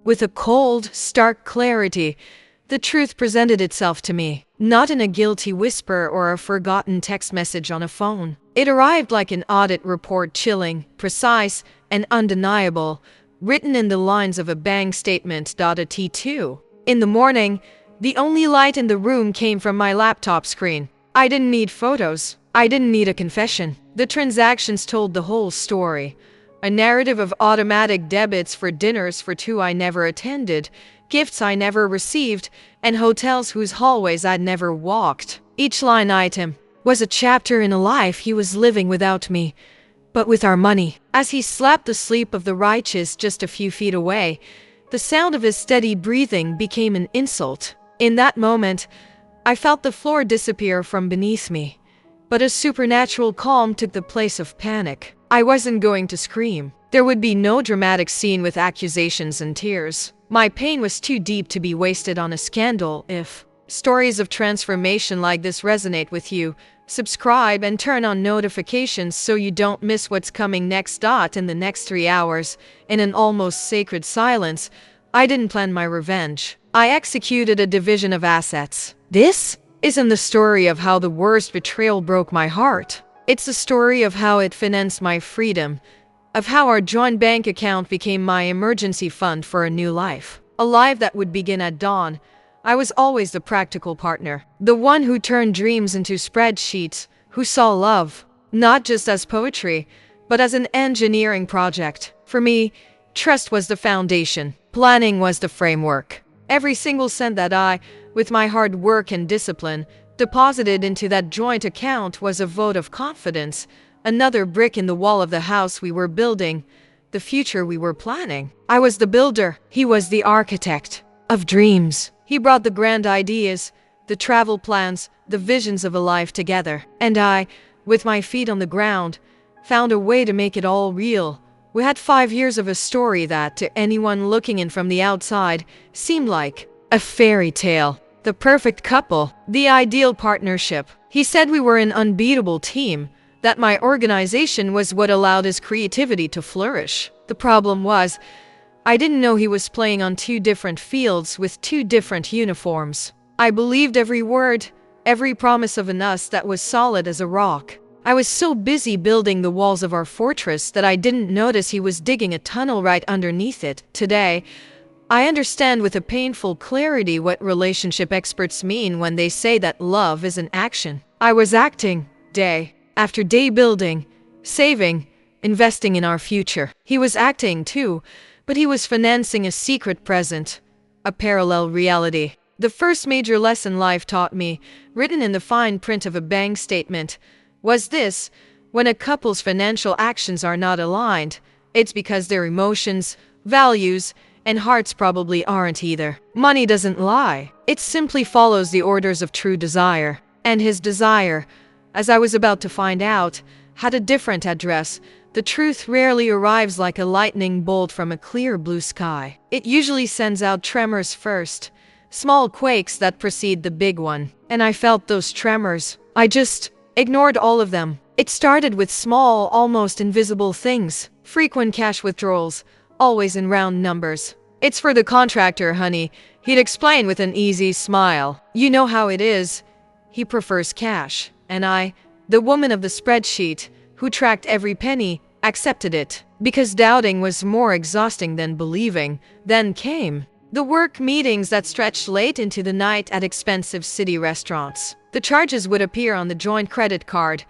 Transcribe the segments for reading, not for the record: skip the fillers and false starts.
With a cold, stark clarity, the truth presented itself to me, not in a guilty whisper or a forgotten text message on a phone. It arrived like an audit report, chilling, precise, and undeniable, written in the lines of a bank statement. A T2. In the morning, the only light in the room came from my laptop screen. I didn't need photos. I didn't need a confession. The transactions told the whole story. A narrative of automatic debits for dinners for two I never attended, gifts I never received, and hotels whose hallways I'd never walked. Each line item was a chapter in a life he was living without me, but with our money. As he slapped the sleep of the righteous just a few feet away, the sound of his steady breathing became an insult. In that moment, I felt the floor disappear from beneath me, but a supernatural calm took the place of panic. I wasn't going to scream. There would be no dramatic scene with accusations and tears. My pain was too deep to be wasted on a scandal. If stories of transformation like this resonate with you, subscribe and turn on notifications so you don't miss what's coming next. In the next 3 hours, in an almost sacred silence, I didn't plan my revenge. I executed a division of assets. This isn't the story of how the worst betrayal broke my heart. It's the story of how it financed my freedom, of how our joint bank account became my emergency fund for a new life. A life that would begin at dawn. I was always the practical partner, the one who turned dreams into spreadsheets, who saw love, not just as poetry, but as an engineering project. For me, trust was the foundation, planning was the framework. Every single cent that I, with my hard work and discipline, deposited into that joint account was a vote of confidence, another brick in the wall of the house we were building, the future we were planning. I was the builder, he was the architect of dreams. He brought the grand ideas, the travel plans, the visions of a life together. And I, with my feet on the ground, found a way to make it all real. We had 5 years of a story that, to anyone looking in from the outside, seemed like a fairy tale. The perfect couple, the ideal partnership. He said we were an unbeatable team, that my organization was what allowed his creativity to flourish. The problem was, I didn't know he was playing on 2 different fields with 2 different uniforms. I believed every word, every promise of an us that was solid as a rock. I was so busy building the walls of our fortress that I didn't notice he was digging a tunnel right underneath it. Today, I understand with a painful clarity what relationship experts mean when they say that love is an action. I was acting, day after day, building, saving, investing in our future. He was acting too, but he was financing a secret present, a parallel reality. The first major lesson life taught me, written in the fine print of a bank statement, was this: when a couple's financial actions are not aligned, it's because their emotions, values, and hearts probably aren't either. Money doesn't lie. It simply follows the orders of true desire. And his desire, as I was about to find out, had a different address. The truth rarely arrives like a lightning bolt from a clear blue sky. It usually sends out tremors first, small quakes that precede the big one. And I felt those tremors. I just ignored all of them. It started with small, almost invisible things. Frequent cash withdrawals, always in round numbers. "It's for the contractor, honey," he'd explain with an easy smile. "You know how it is. He prefers cash." And I, the woman of the spreadsheet, who tracked every penny, accepted it. Because doubting was more exhausting than believing. Then came the work meetings that stretched late into the night at expensive city restaurants. The charges would appear on the joint credit card,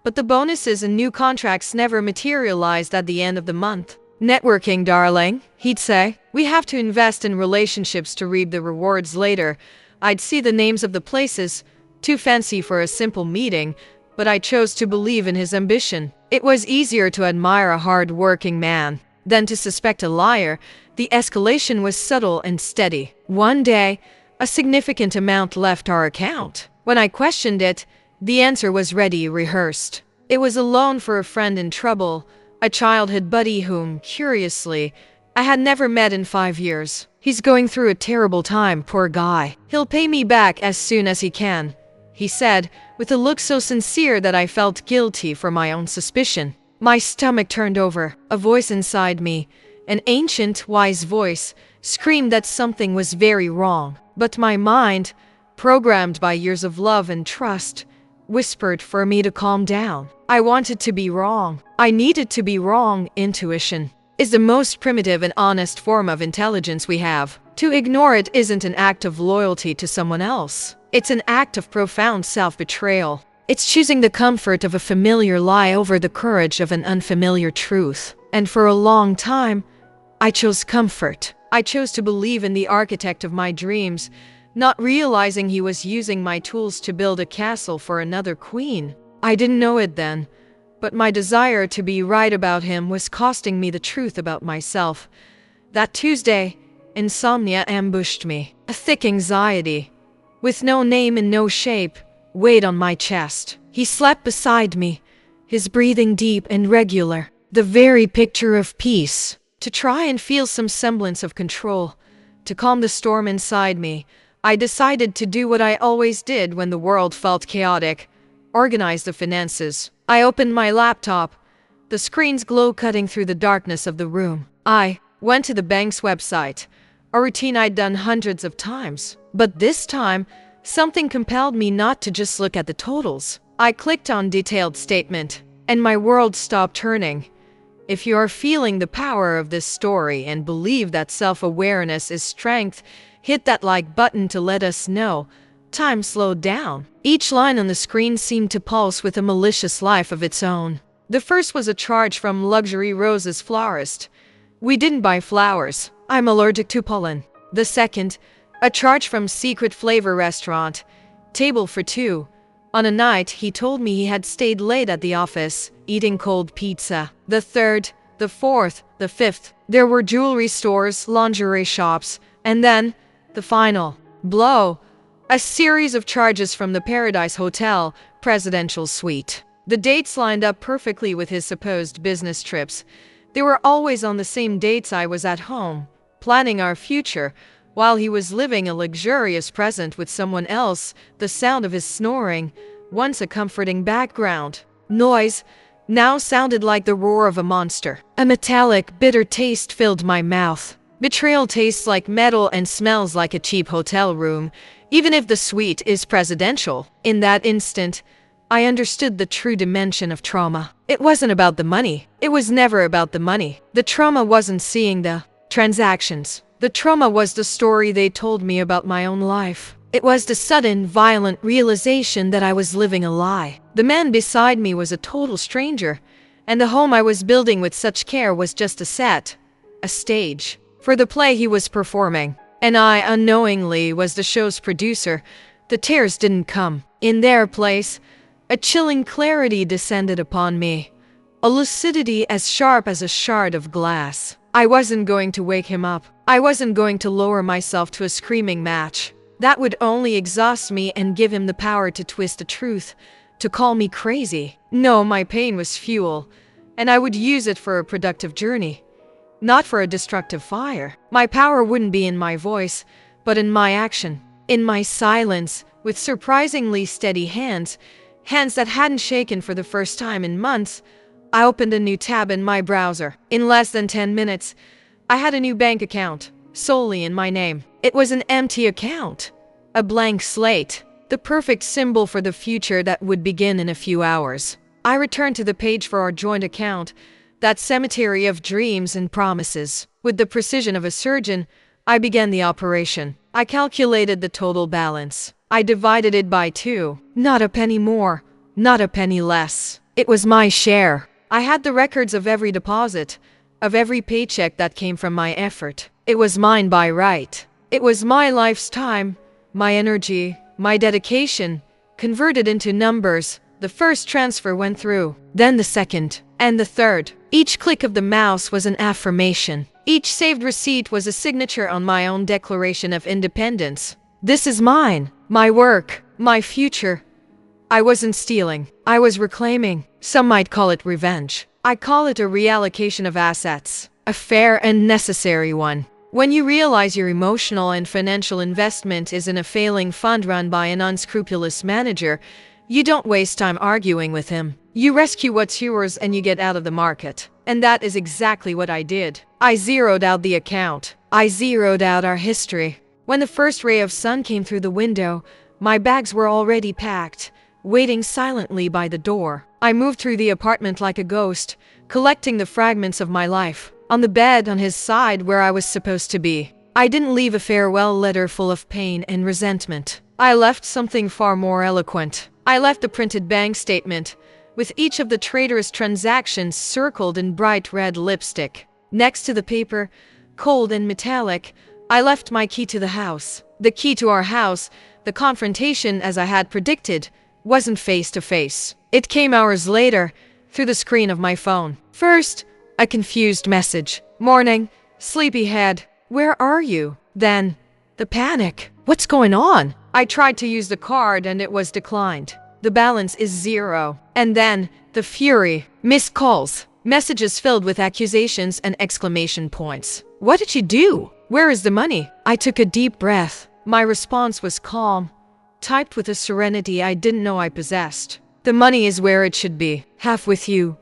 but the bonuses and new contracts never materialized at the end of the month. "Networking, darling," he'd say. "We have to invest in relationships to reap the rewards later." I'd see the names of the places, too fancy for a simple meeting, but I chose to believe in his ambition. It was easier to admire a hard-working man than to suspect a liar. The escalation was subtle and steady. One day, a significant amount left our account. When I questioned it, the answer was ready, rehearsed. It was a loan for a friend in trouble, a childhood buddy whom, curiously, I had never met in 5 years. "He's going through a terrible time, poor guy. He'll pay me back as soon as he can," he said, with a look so sincere that I felt guilty for my own suspicion. My stomach turned over. A voice inside me, an ancient, wise voice, screamed that something was very wrong. But my mind, programmed by years of love and trust, whispered for me to calm down. I wanted to be wrong. I needed to be wrong. Intuition is the most primitive and honest form of intelligence we have. To ignore it isn't an act of loyalty to someone else. It's an act of profound self-betrayal. It's choosing the comfort of a familiar lie over the courage of an unfamiliar truth. And for a long time, I chose comfort. I chose to believe in the architect of my dreams, not realizing he was using my tools to build a castle for another queen. I didn't know it then, but my desire to be right about him was costing me the truth about myself. That Tuesday, insomnia ambushed me. A thick anxiety, with no name and no shape, weighed on my chest. He slept beside me, his breathing deep and regular, the very picture of peace. To try and feel some semblance of control, to calm the storm inside me, I decided to do what I always did when the world felt chaotic: organize the finances. I opened my laptop, the screen's glow cutting through the darkness of the room. I went to the bank's website, a routine I'd done hundreds of times. But this time, something compelled me not to just look at the totals. I clicked on detailed statement, and my world stopped turning. If you are feeling the power of this story and believe that self-awareness is strength, hit that like button to let us know. Time slowed down. Each line on the screen seemed to pulse with a malicious life of its own. The first was a charge from Luxury Roses Florist. We didn't buy flowers. I'm allergic to pollen. The second, a charge from Secret Flavor Restaurant. Table for two. On a night, he told me he had stayed late at the office, eating cold pizza. The third, the fourth, the fifth. There were jewelry stores, lingerie shops, and then, the final blow, a series of charges from the Paradise Hotel, Presidential Suite. The dates lined up perfectly with his supposed business trips. They were always on the same dates I was at home, planning our future, while he was living a luxurious present with someone else. The sound of his snoring, once a comforting background noise, now sounded like the roar of a monster. A metallic, bitter taste filled my mouth. Betrayal tastes like metal and smells like a cheap hotel room, even if the suite is presidential. In that instant, I understood the true dimension of trauma. It wasn't about the money. It was never about the money. The trauma wasn't seeing the transactions. The trauma was the story they told me about my own life. It was the sudden, violent realization that I was living a lie. The man beside me was a total stranger, and the home I was building with such care was just a set, a stage, for the play he was performing. And I, unknowingly, was the show's producer. The tears didn't come. In their place, a chilling clarity descended upon me, a lucidity as sharp as a shard of glass. I wasn't going to wake him up. I wasn't going to lower myself to a screaming match. That would only exhaust me and give him the power to twist the truth, to call me crazy. No, my pain was fuel, and I would use it for a productive journey, not for a destructive fire. My power wouldn't be in my voice, but in my action, in my silence, with surprisingly steady hands that hadn't shaken for the first time in months. I opened a new tab in my browser. In less than 10 minutes, I had a new bank account, solely in my name. It was an empty account, a blank slate, the perfect symbol for the future that would begin in a few hours. I returned to the page for our joint account, that cemetery of dreams and promises. With the precision of a surgeon, I began the operation. I calculated the total balance. I divided it by 2. Not a penny more, not a penny less. It was my share. I had the records of every deposit, of every paycheck that came from my effort. It was mine by right. It was my life's time, my energy, my dedication, converted into numbers. The first transfer went through, then the second, and the third. Each click of the mouse was an affirmation. Each saved receipt was a signature on my own declaration of independence. This is mine, my work, my future. I wasn't stealing. I was reclaiming. Some might call it revenge. I call it a reallocation of assets, a fair and necessary one. When you realize your emotional and financial investment is in a failing fund run by an unscrupulous manager, You don't waste time arguing with him. You rescue what's yours and you get out of the market. And that is exactly what I did. I zeroed out the account. I zeroed out our history. When the first ray of sun came through the window, my bags were already packed, waiting silently by the door. I moved through the apartment like a ghost, collecting the fragments of my life. On the bed on his side where I was supposed to be. I didn't leave a farewell letter full of pain and resentment. I left something far more eloquent. I left a printed bank statement, with each of the traitorous transactions circled in bright red lipstick. Next to the paper, cold and metallic, I left my key to the house. The key to our house, the confrontation as I had predicted, wasn't face to face. It came hours later, through the screen of my phone. First, a confused message. Morning, sleepyhead. Where are you? Then, the panic. What's going on? I tried to use the card and it was declined. The balance is 0. And then, the fury. Missed calls. Messages filled with accusations and exclamation points. What did you do? Where is the money? I took a deep breath. My response was calm, typed with a serenity I didn't know I possessed. The money is where it should be. Half with you,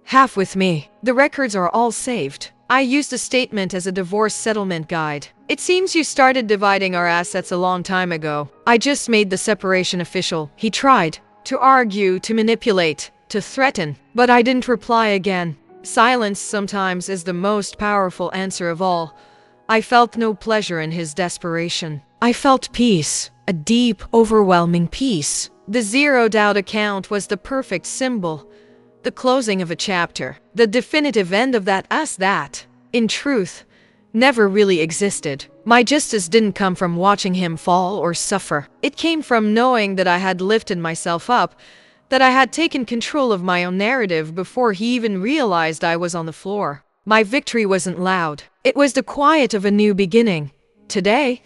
half with me. The records are all saved. I used the statement as a divorce settlement guide. It seems you started dividing our assets a long time ago. I just made the separation official. He tried to argue, to manipulate, to threaten, but I didn't reply again. Silence sometimes is the most powerful answer of all. I felt no pleasure in his desperation. I felt peace, a deep, overwhelming peace. The zeroed out account was the perfect symbol. The closing of a chapter, the definitive end of that us that, in truth, never really existed. My justice didn't come from watching him fall or suffer. It came from knowing that I had lifted myself up, that I had taken control of my own narrative before he even realized I was on the floor. My victory wasn't loud. It was the quiet of a new beginning. Today,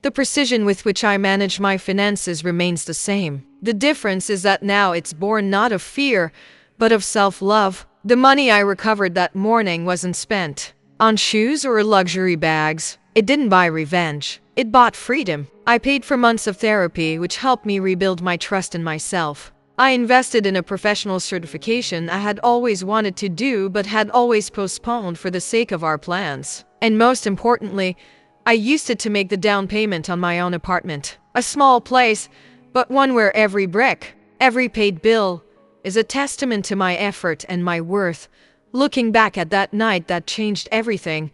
the precision with which I manage my finances remains the same. The difference is that now it's born not of fear, but of self-love. The money I recovered that morning wasn't spent on shoes or luxury bags. It didn't buy revenge. It bought freedom. I paid for months of therapy, which helped me rebuild my trust in myself. I invested in a professional certification I had always wanted to do but had always postponed for the sake of our plans. And most importantly, I used it to make the down payment on my own apartment. A small place, but one where every brick, every paid bill, is a testament to my effort and my worth. Looking back at that night that changed everything,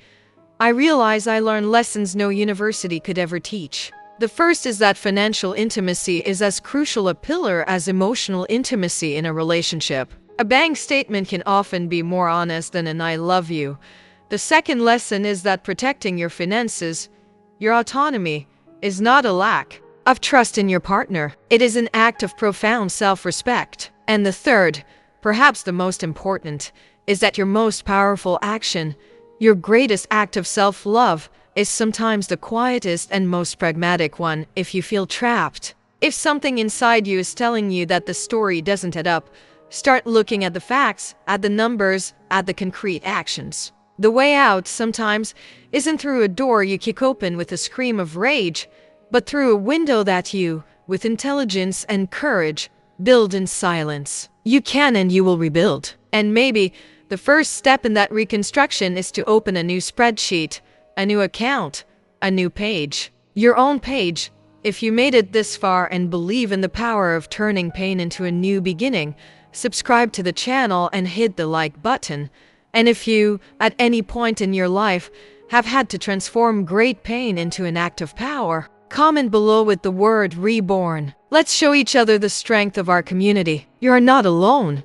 I realize I learned lessons no university could ever teach. The first is that financial intimacy is as crucial a pillar as emotional intimacy in a relationship. A bank statement can often be more honest than an I love you. The second lesson is that protecting your finances, your autonomy, is not a lack of trust in your partner. It is an act of profound self-respect. And the third, perhaps the most important, is that your most powerful action, your greatest act of self-love, is sometimes the quietest and most pragmatic one. If you feel trapped, if something inside you is telling you that the story doesn't add up, start looking at the facts, at the numbers, at the concrete actions. The way out sometimes isn't through a door you kick open with a scream of rage, but through a window that you, with intelligence and courage, build in silence. You can and you will rebuild. And maybe the first step in that reconstruction is to open a new spreadsheet, a new account, a new page. Your own page. If you made it this far and believe in the power of turning pain into a new beginning, subscribe to the channel and hit the like button. And if you, at any point in your life, have had to transform great pain into an act of power, comment below with the word reborn. Let's show each other the strength of our community. You are not alone.